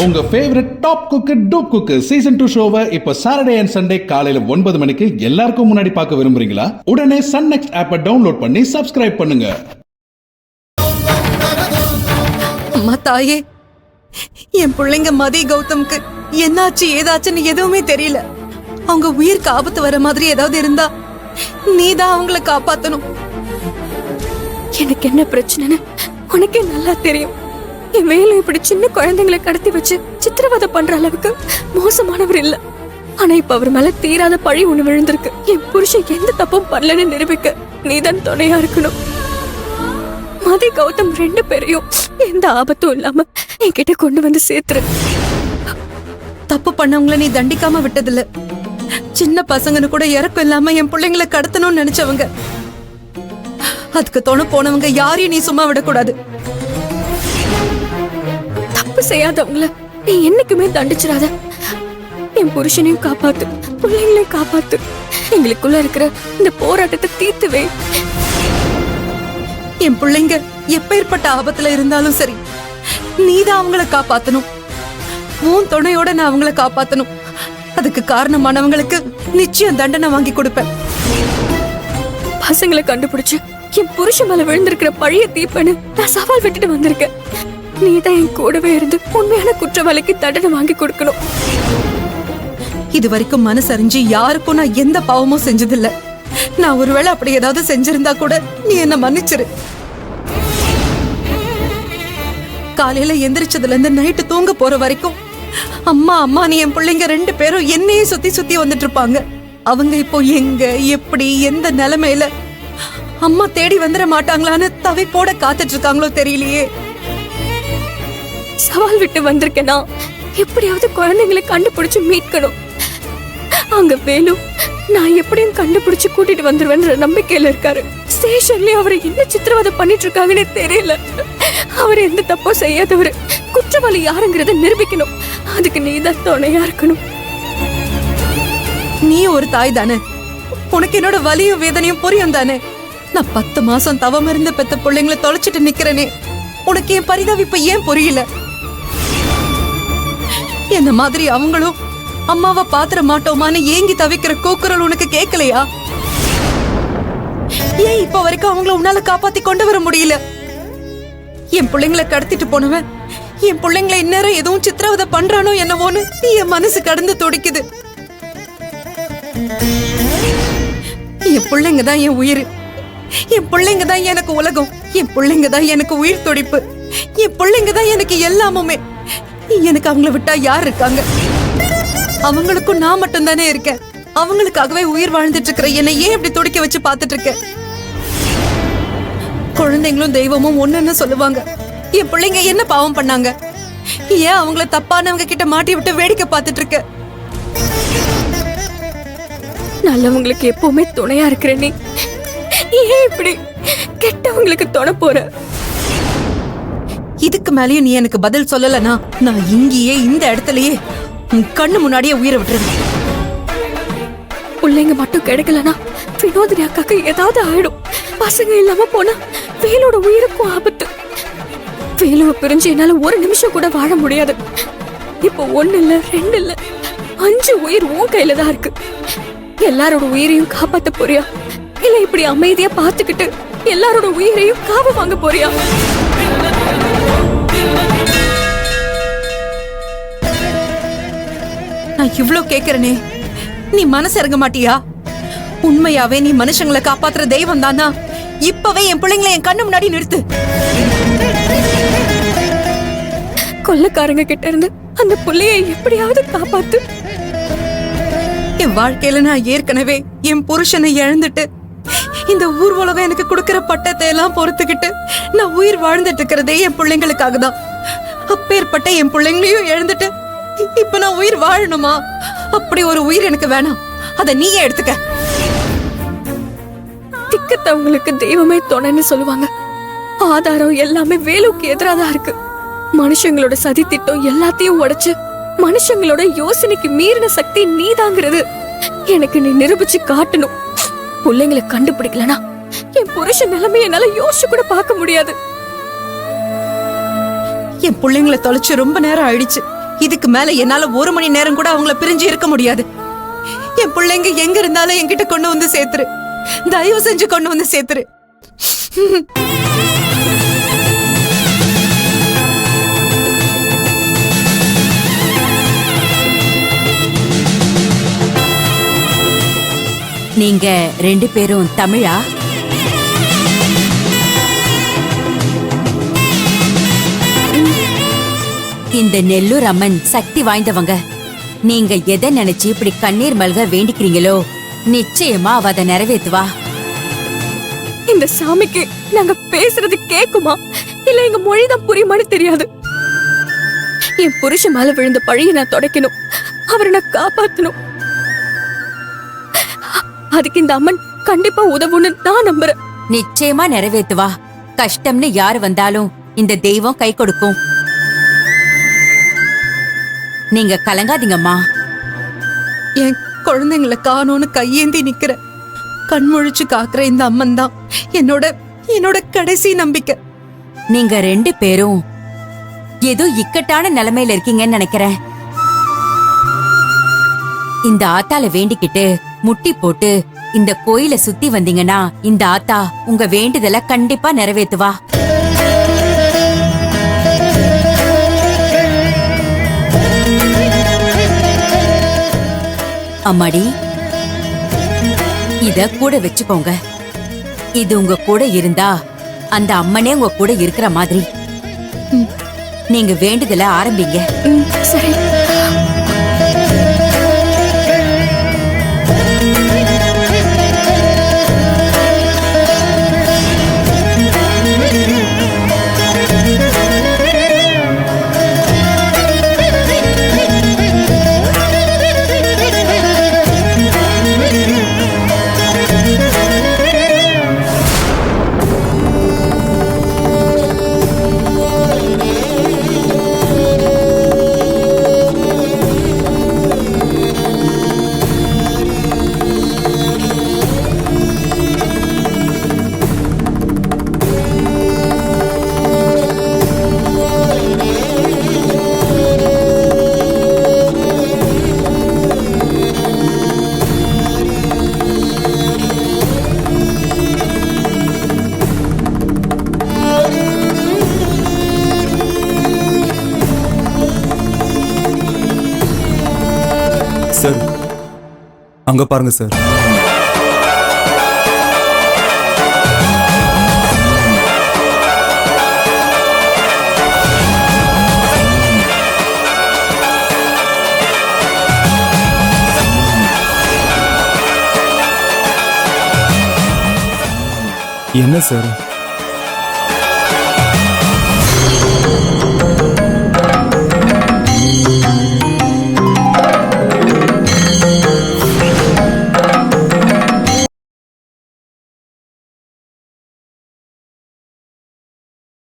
உங்க favourite top cook dupe cook season 2 ஷோவை இப்ப சாட்டர்டே அண்ட் சண்டே காலையில 9 மணிக்கு எல்லாருக்கும் முன்னாடி பார்க்க விரும்புறீங்களா? உடனே சன் நெக்ஸ்ட் ஆப்பை டவுன்லோட் பண்ணி சப்ஸ்கிரைப் பண்ணுங்க. அம்மா தாயே, என் பிள்ளைங்க மதி கௌதம்க்கு என்னாச்சு ஏதாச்சுன்னு எதுவுமே தெரியல. அவங்க உயிருக்கு ஆபத்து வர மாதிரி ஏதாவது இருந்தா நீதான் அவங்கள காப்பாத்தணும். எனக்கு என்ன பிரச்சனைன்னு உனக்கே நல்லா தெரியும். என் வேலை இப்படி சின்ன குழந்தைங்களை கடத்தி வச்சு சித்திரவதை பண்ற அளவுக்கு மோசமானவர் இல்ல. ஆனா இப்ப அவர் மேல தீராத பழி ஒண்ணு விழுந்திருக்கு. என் புருஷன் எந்த தப்பும் பண்ணலன்னு நிரூபிக்க நீதான் துணையா இருக்கணும். மதி கௌதம் 2 பேரையும் எந்த ஆபத்தும் இல்லாம என்கிட்ட கொண்டு வந்து சேர்த்துரு. தப்பு பண்ணவங்கள நீ தண்டிக்காம விட்டதில்ல. சின்ன பசங்கன்னு கூட இறக்கம் இல்லாம என் பிள்ளைங்களை கடத்தணும்னு நினைச்சவங்க. அதுக்கு துணை போனவங்க யாரையும் நீ சும்மா விடக்கூடாது. தப்பு செய்யாதவங்கள நீ என்னைக்குமே தண்டிச்சிடாத. என் புருஷனையும் காப்பாத்து, பிள்ளைங்களையும் காப்பாத்து. எங்களுக்குள்ள இருக்கிற இந்த போராட்டத்தை தீர்த்துவே. என் பிள்ளைங்க எப்பேற்பட்ட ஆபத்துல இருந்தாலும் சரி, நீதான் அவங்கள காப்பாத்தணும். உன் துணையோட நான் அவங்கள காப்பாத்தணும். அதுக்கு காரணமானவங்களுக்கு நிச்சயம் தண்டனை வாங்கி கொடுப்பேன். பசங்களை கண்டுபிடிச்சு என் புருஷன் மேல விழுந்திருக்கிற பழைய தீப்பன்னு நான் சவால் விட்டுட்டு வந்திருக்கேன். நீதான் என் கூடவே இருந்து உண்மையான குற்றவாளிக்கு தண்டனை வாங்கி கொடுக்கணும். இது வரைக்கும் மனசறிஞ்சு யாருக்கும் நான் எந்த பாவமும் செஞ்சதில்ல. நான் ஒருவேளை அப்படி ஏதாவது செஞ்சிருந்தா கூட நீ என்ன மன்னிச்சிரு. காலையில எந்திரிச்சதுல இருந்து நைட்டு தூங்க போற வரைக்கும் அம்மா அம்மா நீ என் பிள்ளைங்க 2 பேரும் என்னையே சுத்தி சுத்தி வந்துட்டு இருப்பாங்க. அவங்க இப்போ எங்க எப்படி எந்த நிலைமையில அம்மா தேடி வந்துட மாட்டாங்களான்னு தவிப்போட காத்துட்டு இருக்காங்களோ தெரியலையே. சவால் விட்டு வந்திருக்கேனா எப்படியாவது குழந்தைங்களை கண்டுபிடிச்சு மீட்கணும். அங்க வேலு நான் எப்படியும் கண்டுபிடிச்சு கூட்டிட்டு வந்துருவேன்ற நம்பிக்கையில இருக்காரு. ஸ்டேஷன்லயே அவரை என்ன சித்திரவதை பண்ணிட்டு இருக்காங்கன்னு தெரியல. அவர் எந்த தப்போ செய்யாதவரு. குற்றவாளி யாருங்கிறத நிரூபிக்கணும். அதுக்கு நீதான் துணையா இருக்கணும். நீ ஒரு தாய் தானே, உனக்கு என்னோட வலியும் வேதனையும் புரியும் தானே. நான் 10 மாசம் தவம் இருந்து பெத்த பிள்ளைங்களை தொலைச்சிட்டு நிக்கிறேனே, உனக்கு என் பரிதாபிப்பு ஏன் புரியல? என்ன மாதிரி அவங்களும் அம்மாவை பாத்திர மாட்டோமான்னு ஏங்கி தவிக்கிற கூக்குரல் உனக்கு கேட்கலையா? ஏன் இப்ப வரைக்கும் அவங்கள உன்னால காப்பாத்தி கொண்டு வர முடியல? என் பிள்ளைங்களை கடத்திட்டு போனவன் என் பிள்ளைங்களை இந்நேரம் எதுவும் சித்திரவதை பண்றானோ என்னவோன்னு என் மனசு கடந்து துடிக்குது. என் பிள்ளைங்க தான் என் உயிர். என் பிள்ளைங்க தான் எனக்கு உலகம். என் பிள்ளைங்க தான் எனக்கு உயிர் துடிப்பு. என் பிள்ளைங்க தான் எனக்கு எல்லாமுமே. எனக்கு அவங்கள விட்டா யார் இருக்காங்க? அவங்களுக்கும் நான் மட்டும் தானே இருக்கேன். அவங்களுக்காகவே உயிர் வாழ்ந்துட்டு இருக்கிற என்னை ஏன் இப்படி துடிக்க வச்சு பாத்துட்டு இருக்க? குழந்தைங்களும் தெய்வமும் ஒண்ணுன்னு சொல்லுவாங்க. என் பிள்ளைங்க என்ன பாவம் பண்ணாங்க? ஏன் அவங்கள தப்பானவங்க கிட்ட மாட்டி விட்டு வேடிக்கை பார்த்துட்டு இருக்க? நல்லவங்களுக்கு எப்பவுமே துணையா இருக்கிற நீ ஏன் இப்படி கெட்டவங்களுக்கு துணை போற? இதுக்கு மேலேயும் நீ எனக்கு பதில் சொல்லலனா நான் இங்கேயே இந்த இடத்துலயே உன் கண்ணு முன்னாடியே உயிரை விட்டுருவேன். பிள்ளைங்க மட்டும் கிடைக்கலனா வினோதினி அக்காக்கு ஏதாவது ஆயிடும். பசங்க இல்லாம போனா வேலோட உயிருக்கும் ஆபத்து. வேலுவை பிரிஞ்சு என்னால ஒரு நிமிஷம் கூட வாழ முடியாது. இப்போ 1 இல்ல 2 இல்ல 5 உயிர் உன் கையில தான் இருக்கு. எல்லாரோட உயிரையும் காப்பாத்த போறியா, இல்ல இப்படி அமைதியா பாத்துக்கிட்டு எல்லாரோட உயிரையும் காவு வாங்க போறியா? நான் இவ்ளோ கேக்குறனே, நீ மனசு இறங்க மாட்டியா? உண்மையாவே நீ மனுஷங்களை காப்பாத்துற தெய்வம் தானா? இப்பவே என் பிள்ளைங்களை என் கண்ணு முன்னாடி நிறுத்து. கொள்ளக்காரங்க கிட்ட இருந்து அந்த புள்ளையை எப்படியாவது காப்பாத்து. என் வாழ்க்கையில நான் ஏற்கனவே என் புருஷனை இழந்துட்டு இந்த ஊர் உலகம் எனக்கு கொடுக்கிற பட்டத்தை எல்லாம் பொறுத்துக்கிட்டு நான் உயிர் வாழ்ந்துட்டு இருக்கிறதே என் பிள்ளைங்களுக்காக தான். அப்பேற்பட்ட என் பிள்ளைங்களையும் இழந்துட்டு இப்ப நான் உயிர் வாழணுமா? அப்படி ஒரு உயிர் எனக்கு வேணாம். அத நீயே எடுத்துக்க. திக்கத்தவங்களுக்கு தெய்வமே துணைன்னு சொல்லுவாங்க. ஆதாரம் எல்லாமே வேலுக்கு எதிராதான் இருக்கு. மனுஷங்களோட சதி திட்டம் எல்லாத்தையும் உடைச்சு மனுஷங்களோட யோசனைக்கு மீறின சக்தி நீதாங்கிறது எனக்கு நீ நிரூபிச்சு காட்டணும். பிள்ளைங்களை கண்டுபிடிக்கலனா என் புருஷன் நிலைமை என்னால யோசிச்சு கூட பார்க்க முடியாது. என் பிள்ளைங்களை தொலைச்சு ரொம்ப நேரம் ஆயிடுச்சு. இதுக்கு மேல என்னால 1 மணி நேரம் கூட அவங்கள பிரிஞ்சு இருக்க முடியாது. என் பிள்ளைங்க எங்க இருந்தாலும் என்கிட்ட கொண்டு வந்து சேர்த்துரு. தயவு செஞ்சு கொண்டு வந்து சேர்த்துரு. நீங்க 2 பேரும் தமிழா? இந்த நெல்லூர் அம்மன் சக்தி வாய்ந்தவங்க. நீங்க எதை நினைச்சு இப்படி கண்ணீர் மல்க வேண்டிக்கிறீங்களோ நிச்சயமா அவ அதை நிறைவேத்துவா. இந்த சாமிக்கு நாங்க பேசுறது கேக்குமா இல்ல எங்க மொழிதான் புரியுமான்னு தெரியாது. என் புருஷன் மேல விழுந்த பழிய நான் துடைக்கணும், அவரை நான் காப்பாத்தணும். அதுக்கு இந்த அம்மன் கண்டிப்பா உதவுன்னு நான் நம்புறேன். நிச்சயமா நிறைவேத்துவா. கஷ்டம்னு யாரு வந்தாலும் இந்த தெய்வம் கை கொடுக்கும். நீங்க கலங்காதீங்கம்மா. என் குழந்தைங்களை காணோன்னு கையேந்தி நிக்கிற கண்முழிச்சு காக்குற இந்த அம்மன் தான் என்னோட கடைசி நம்பிக்கை. நீங்க 2 பேரும் ஏதோ இக்கட்டான நிலைமையில இருக்கீங்கன்னு நினைக்கிறேன். இந்த ஆத்தால வேண்டிக்கிட்டு முட்டி போட்டு இந்த கோயிலை சுத்தி வந்தீங்கன்னா இந்த ஆத்தா உங்க வேண்டுதலை கண்டிப்பா நிறைவேத்துவா. அம்மாடி, இத கூட வச்சுக்கோங்க. இது உங்க கூட இருந்தா அந்த அம்மனே உங்க கூட இருக்கிற மாதிரி. நீங்க வேண்டுதலை ஆரம்பிங்க. சரி. சார், அங்க பாருங்க சார். என்ன சார்